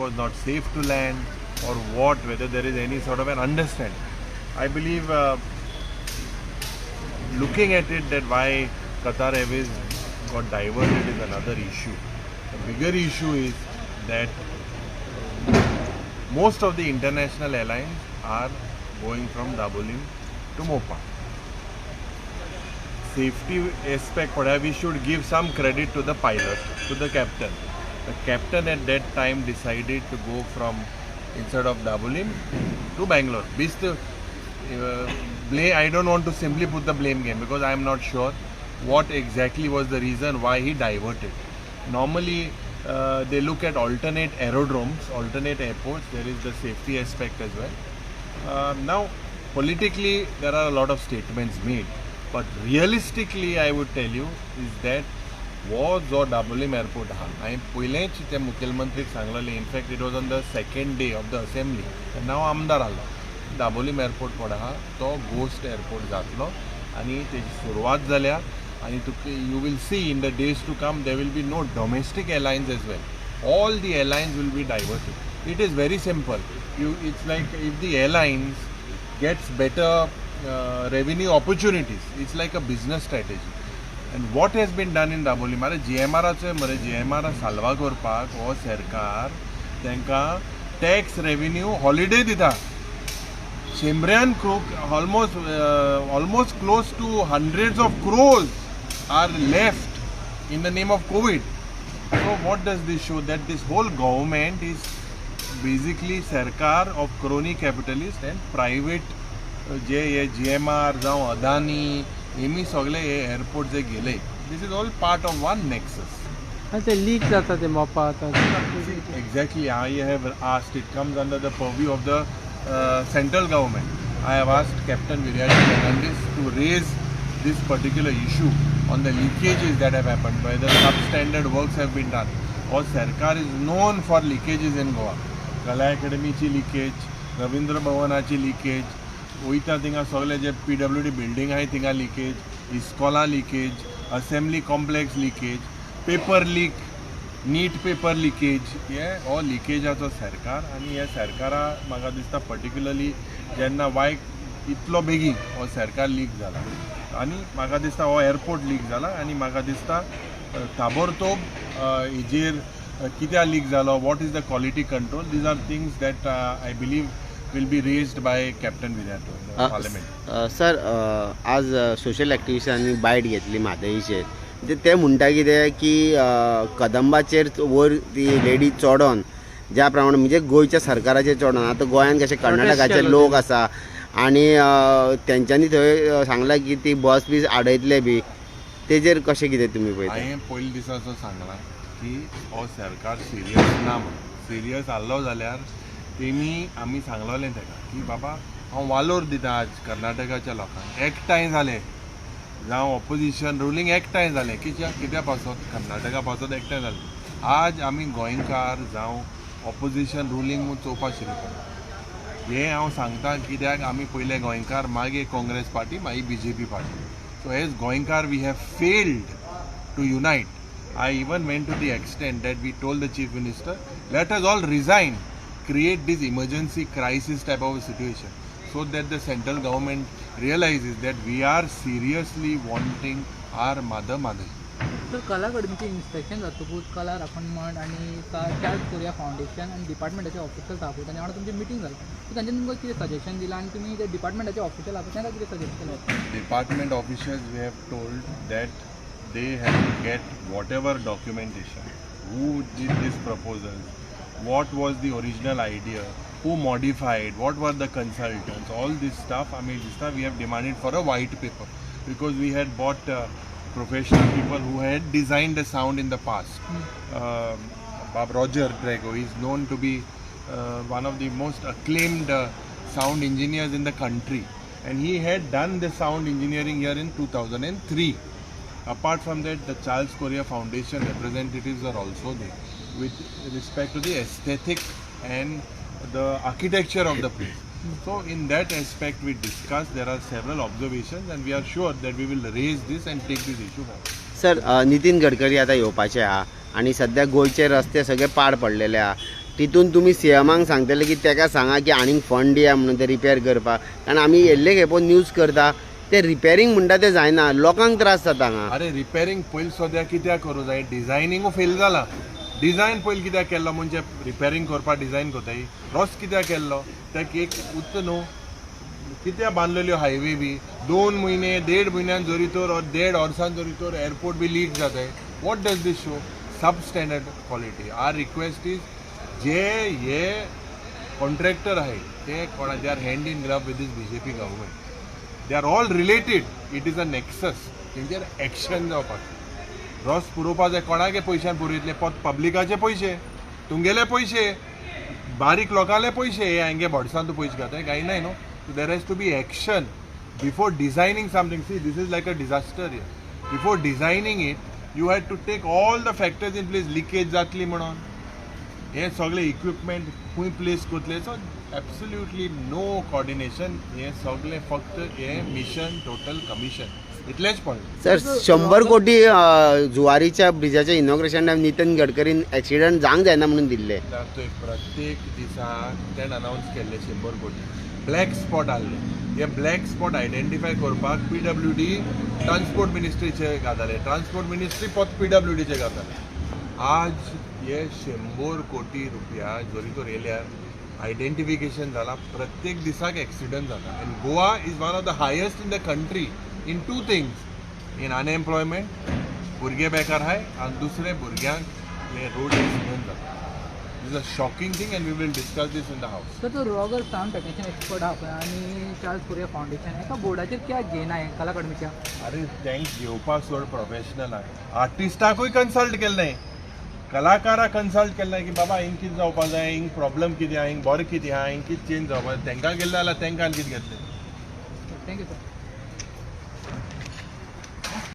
was not safe to land or what, whether there is any sort of an understanding. I believe looking at it, that why Qatar Airways got diverted is another issue. The bigger issue is that most of the international airlines are going from Dabolim to Mopa. Safety aspect, we should give some credit to the pilot, to the captain. The captain at that time decided to go from, instead of Dabolim, to Bangalore. I don't want to simply put the blame game because I am not sure what exactly was the reason why he diverted. Normally, they look at alternate aerodromes, alternate airports. There is the safety aspect as well. Now, politically, there are a lot of statements made. But realistically, I would tell you, is that was जो Dabolim airport हा हांवें पयलेंच त्या मुखेलमंत्रीक सांगलेलें. In fact, it was on the second day of the assembly. And now आमदार आलो. Dabolim airport per आहा तो ghost airport जातलो आनी तेजी सुरवात जाल्या आनी you will see in the days to come there will be no domestic airlines as well. All the airlines will be diverted. It is very simple. It's like if the airlines gets better revenue opportunities, it's like a business strategy. And what has been done in Dabolim, GMR salva करपाक हो सरकार तांकां tax revenue holiday दिता. Chembrian almost close to hundreds of crores are left in the name of COVID. So what does this show? That this whole government is basically sarkar of crony capitalists and private J GMR जावं Adani Hemy सगळे airport जे गेले. This is all part of one nexus. ते leak जाता ते मोपा आता. Exactly, I have asked. It comes under the purview of the central government. I have asked Captain Viryati Fernandes to raise this particular issue on the leakages that have happened, whether substandard works have been done. Or Sarkar is known for leakages in Goa. Kala Academy ची leakage, Ravindra Bhavanaची leakage, वयता थिंगा सगळे जे PWD building आहे थिंगा leakage, इस्कॉला leakage, assembly complex leakage, paper leak, NEET paper leakage हे हो लिकेजाचो सरकार. आनी ह्या सरकारा म्हाका दिसता पर्टिक्युलरली जेन्ना वायक इतलो बेगीन हो सरकार लीक जाला आनी म्हाका दिसता हो एअरपोर्ट लीक जाला आनी म्हाका दिसता ताबडतोब हेजेर कित्याक लीक जालो, what is the quality control, these are things that I believe will be raised by Captain Viryati in the parliament. Sir आज सोशल एक्टिविस्टांनी बायट घेतली म्हादईचेर. ते म्हणटा कितें की कदंबाचेर वयर ती लेडी चोडोन ज्या प्रमाणे म्हणजे गोंयच्या सरकाराचेर चोडोन आतां गोंयान कशे कर्नाटकाचे लोक आसा आनी तेंच्यांनी थंय सांगलां की ती बस बीस आडयतले बी. तेजेर कशें कितें तुमी पळयता? हांवें पयले दिसाचो सांगलां की हो सरकार सिरियस ना म्हणून. सिरियस आसलो जाल्यार तेमी आमी सांगलोलें ताका की बाबा हांव वालोर दिता आज कर्नाटकाच्या लोकांक. एकठांय जाले जावं ऑपोजिशन रुलींग एकठांय जालें कित्या पासत कर्नाटका पासत एकठांय जालें. आज आमी गोंयकार जावं ऑपोजिशन रुलींग म्हूण चोवपाक शिरी पडटा. हें हांव सांगता कित्याक आमी पयले गोंयकार, मागीर काँग्रेस पार्टी, मागीर BJP पार्टी. सो एज गोंयकार we have failed to unite. I even went to the extent that we told the chief minister let us all resign, create this emergency crisis type of a situation so that the central government realizes that we are seriously wanting our mother. तर कला अकादमीचे inspection जातकूच कला राखण मंडळ आणि Charles Korea foundation आणि डिपार्टमेंटाचे official Tapo तांच्या वांगडा तुमची मिटींग जाली. सो तांच्यानी तुमकां कितें सजेशन दिलां आनी तुमी ते डिपार्टमेंटाचे ऑफिशियल आसा तांकां कितें सजेस्ट केलें? Department officials we have told that they have to get whatever documentation, who did this proposal, what was the original idea, who modified, what were the consultants, all this stuff. I mean, we have demanded for a white paper because we had bought professional people who had designed the sound in the past. Bob Roger Drago is known to be one of the most acclaimed sound engineers in the country, and he had done the sound engineering here in 2003. Apart from that, the Charles Korea Foundation representatives are also there with respect to the aesthetic and the architecture of the place. So in that aspect we discussed, there are several observations and we are sure that we will raise this and take this issue forward. Sir Nitin Gadkari आता येवपाचे आहा आणि सध्या गोंयचे रस्ते सगळे पाड पडलेले आहा. तितून तुमी सीएमांक सांगतले की ताका सांगा की आनीक फंड दिया म्हणून ते रिपेर करपाक, कारण आमी येल्ले खेपो न्यूज करता ते रिपेरींग म्हणटा ते जायना, लोकांक त्रास जाता हांगा. अरे रिपेरींग पयलीं सद्या कित्याक करूं जाय, डिझायनिंगू फेल जाला. डिझायन पयलीं कित्याक केल्लो म्हणजे रिपेरींग करपाक डिझायन कोताय, रस कित्याक केल्लो ताका एक उत्तर न्हू. कित्याक बांदलेल्यो हायवे बी 2 म्हयने 1.5 म्हयन्यान जोरी तर 1.5 वर्सान जोरी तर एअरपोर्ट बी लीक जाताय. What does this show? Substandard quality. Our request is जे हे कॉन्ट्रॅक्टर आहे ते कोणा they are hand in glove with this BJP government. They are all related. It is a nexus. तेंचेर एक्शन जावपाक. रस पुरोवपा जाय. कोणागे पयशान पुरयतले? पब्लिकाचे पयशे, तुमगेले पयशे, बारीक लोकांले पयशे. हे हांगे भडसान तूं पयशे घाताय काय नाही न्हू. There has to be action before designing something. See this is like a disaster here. Before designing it you had to take all the factors in place. Leakage जातली म्हणून हे सगळे इक्विपमेंट खंय प्लेस करतले. So absolutely no coordination. हे सगळे फक्त हे मिशन टोटल कमिशन इतलेच पॉयंट. सर 100 कोटी जुवारीच्या ब्रिजाच्या इनॉग्रेशन टायम नितीन गडकरीन एक्सिडंट जावंक जायना म्हणून दिल्ले. प्रत्येक दिसाक तेणें अनावन्स केल्ले 100 कोटी. ब्लॅक स्पॉट आहले. हे ब्लॅक स्पॉट आयडेंटिफाय करपाक PWD ट्रान्सपोर्ट मिनिस्ट्रीचे घाताले. ट्रान्सपोर्ट मिनिस्ट्री PWDचे घाताले. आज हे 100 कोटी रुपया जोरी तर येयल्यार आयडेंटिफिकेशन जाला. प्रत्येक दिसाक एक्सिडंट जाता. And Goa is one of the highest in the country in 2 things. In unemployment, भुरगे बेकार आहाय, आनी दुसरे भुरग्यांक हे रोड एक्सिडंट जाता. This is a shocking thing and we will discuss this in the house. तर तो रॉगर साऊंड टेक्निशियन एक्सपर्ट आहा पळय आनी चार्ल्स कुरिया फाउंडेशन एका बोर्डाचेर कित्याक घेयना हें कला अकादमीच्या? अरे तेंक घेवपाक सोड प्रोफेशनल आहे. आर्टिस्टाकूय कन्सल्ट केलें नाही, कलाकाराक कन्सल्ट केलें नाही की बाबा हिंग कितें जावपाक जाय, हिंग प्रॉब्लम कितें आहा, हिंग बरें कितें आहा, हिंग कितें चेंज जावपाक. तांकां गेल्ले जाल्यार तांकां आनी कितें घेतलें. Thank you sir.